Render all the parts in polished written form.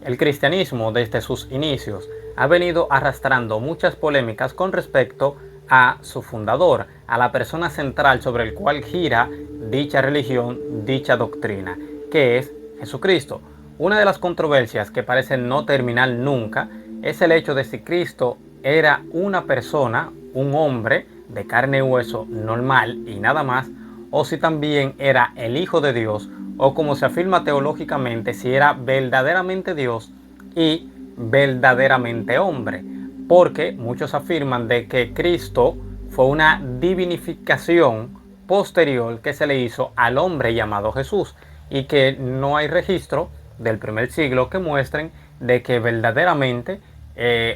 El cristianismo, desde sus inicios, ha venido arrastrando muchas polémicas con respecto a su fundador, a la persona central sobre el cual gira dicha religión, dicha doctrina, que es Jesucristo. Una de las controversias que parece no terminar nunca es el hecho de si Cristo era una persona, un hombre de carne y hueso normal y nada más, o si también era el Hijo de Dios, o como se afirma teológicamente, si era verdaderamente Dios y verdaderamente hombre. Porque muchos afirman de que Cristo fue una divinificación posterior que se le hizo al hombre llamado Jesús, y que no hay registro del primer siglo que muestren de que verdaderamente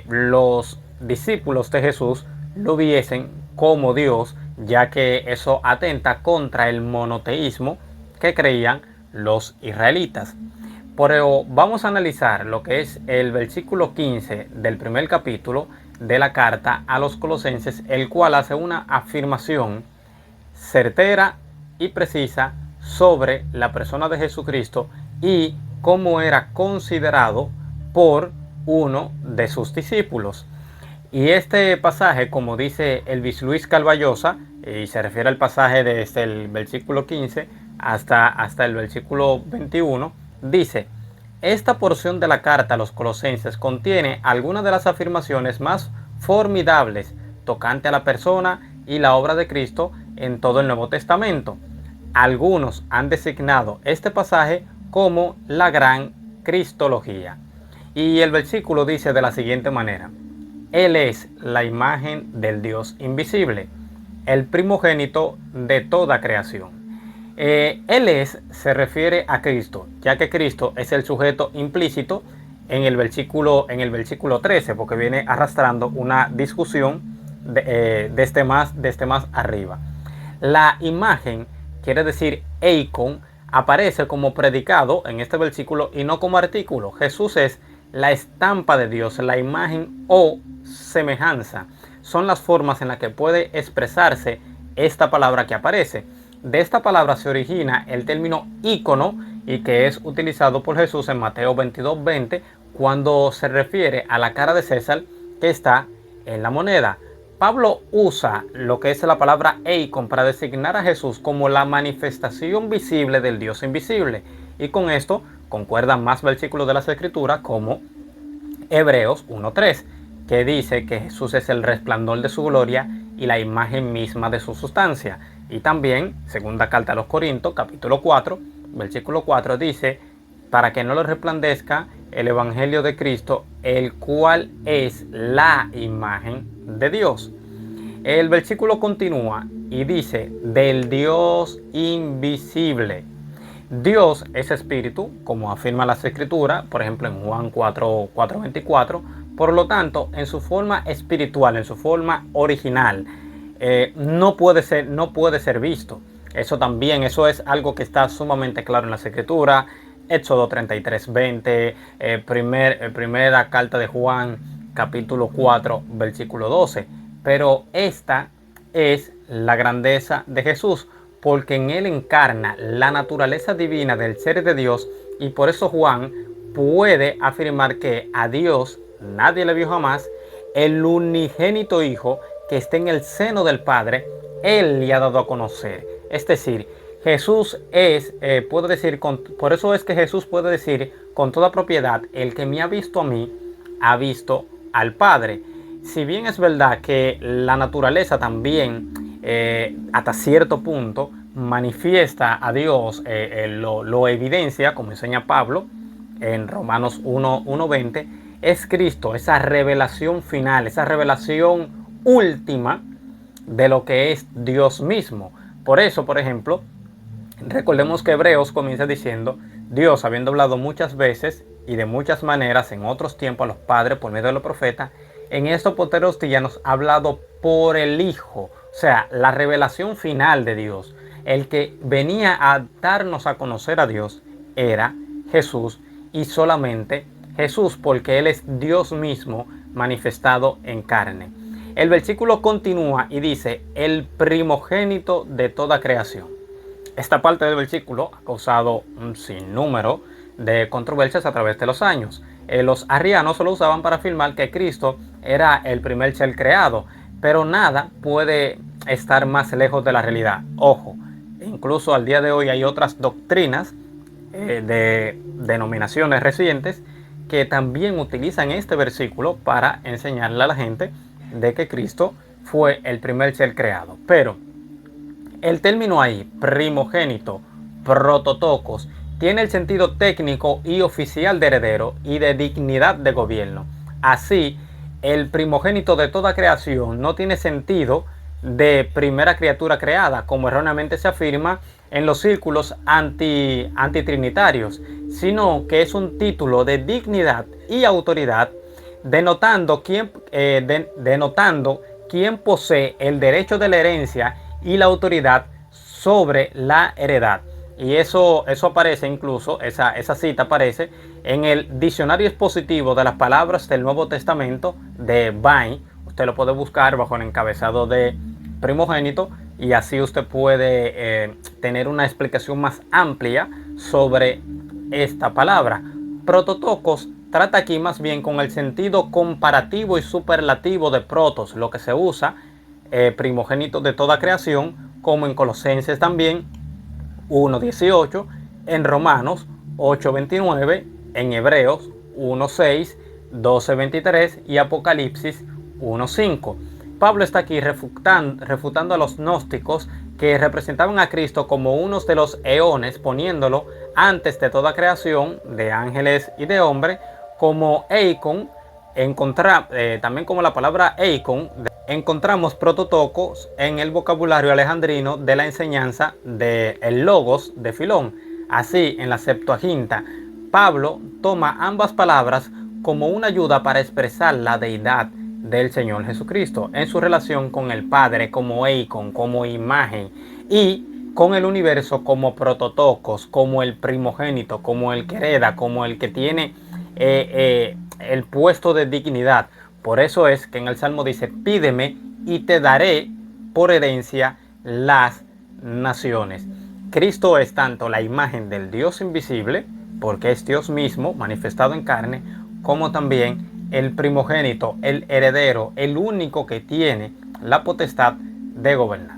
los discípulos de Jesús lo viesen como Dios, ya que eso atenta contra el monoteísmo que creían los israelitas. Pero vamos a analizar lo que es el versículo 15 del primer capítulo de la carta a los Colosenses, el cual hace una afirmación certera y precisa sobre la persona de Jesucristo y cómo era considerado por uno de sus discípulos. Y este pasaje, como dice Elvis Luis Calvallosa, y se refiere al pasaje desde el versículo 15 hasta el versículo 21, dice: esta porción de la carta a los Colosenses contiene algunas de las afirmaciones más formidables tocante a la persona y la obra de Cristo en todo el Nuevo Testamento. Algunos han designado este pasaje como la gran cristología. Y el versículo dice de la siguiente manera: Él es la imagen del Dios invisible, el primogénito de toda creación. Él es se refiere a Cristo, ya que Cristo es el sujeto implícito en el versículo 13, porque viene arrastrando una discusión desde más arriba. La imagen quiere decir eikon, aparece como predicado en este versículo y no como artículo. Jesús es la estampa de Dios, la imagen o semejanza. Son las formas en las que puede expresarse esta palabra que aparece. De esta palabra se origina el término ícono, y que es utilizado por Jesús en Mateo 22:20 cuando se refiere a la cara de César que está en la moneda. Pablo usa lo que es la palabra eikon para designar a Jesús como la manifestación visible del Dios invisible, y con esto concuerdan más versículos de las Escrituras como Hebreos 1:3, que dice que Jesús es el resplandor de su gloria y la imagen misma de su sustancia. Y también, segunda carta a los Corintios, capítulo 4, versículo 4, dice: para que no le resplandezca el evangelio de Cristo, el cual es la imagen de Dios. El versículo continúa y dice: del Dios invisible. Dios es espíritu, como afirma las Escrituras, por ejemplo en Juan 4:24. Por lo tanto, en su forma espiritual, en su forma original, no puede ser visto. Eso es algo que está sumamente claro en las Escrituras. Éxodo 33:20, primera carta de Juan, capítulo 4, versículo 12. Pero esta es la grandeza de Jesús, porque en él encarna la naturaleza divina del ser de Dios, y por eso Juan puede afirmar que a Dios nadie le vio jamás, el unigénito Hijo que está en el seno del Padre, él le ha dado a conocer. Es decir, Jesús puede decir, por eso es que Jesús puede decir con toda propiedad: el que me ha visto a mí, ha visto al Padre. Si bien es verdad que la naturaleza también, hasta cierto punto, manifiesta a Dios, lo evidencia, como enseña Pablo en Romanos 1:20, es Cristo, esa revelación final, esa revelación última de lo que es Dios mismo. Por eso, por ejemplo, recordemos que Hebreos comienza diciendo: Dios, habiendo hablado muchas veces y de muchas maneras en otros tiempos a los padres por medio de los profetas, en estos posteros días nos ha hablado por el Hijo. O sea, la revelación final de Dios, el que venía a darnos a conocer a Dios, era Jesús, y solamente Jesús, porque Él es Dios mismo manifestado en carne. El versículo continúa y dice: el primogénito de toda creación. Esta parte del versículo ha causado un sinnúmero de controversias a través de los años. Los arrianos lo usaban para afirmar que Cristo era el primer ser creado, pero nada puede estar más lejos de la realidad. Ojo, incluso al día de hoy hay otras doctrinas de denominaciones recientes que también utilizan este versículo para enseñarle a la gente de que Cristo fue el primer ser creado. Pero el término ahí, primogénito, prototocos, tiene el sentido técnico y oficial de heredero y de dignidad de gobierno. Así, el primogénito de toda creación no tiene sentido de primera criatura creada, como erróneamente se afirma en los círculos antitrinitarios, sino que es un título de dignidad y autoridad, denotando quién posee el derecho de la herencia y la autoridad sobre la heredad. Y eso aparece incluso, esa cita aparece en el diccionario expositivo de las palabras del Nuevo Testamento de Vine. Usted lo puede buscar bajo el encabezado de primogénito y así usted puede tener una explicación más amplia sobre esta palabra. Prototocos trata aquí más bien con el sentido comparativo y superlativo de protos, lo que se usa primogénito de toda creación, como en Colosenses también 1.18, en Romanos 8.29, en Hebreos 1.6, 12.23 y Apocalipsis 1.5. Pablo está aquí refutando a los gnósticos que representaban a Cristo como uno de los eones, poniéndolo antes de toda creación de ángeles y de hombres, como eikon, también como la palabra eikon. Encontramos prototocos en el vocabulario alejandrino de la enseñanza del Logos de Filón. Así, en la Septuaginta, Pablo toma ambas palabras como una ayuda para expresar la deidad del Señor Jesucristo en su relación con el Padre como eikon, como imagen, y con el universo como prototocos, como el primogénito, como el que hereda, como el que tiene el puesto de dignidad. Por eso es que en el Salmo dice: pídeme y te daré por herencia las naciones. Cristo es tanto la imagen del Dios invisible, porque es Dios mismo manifestado en carne, como también el primogénito, el heredero, el único que tiene la potestad de gobernar.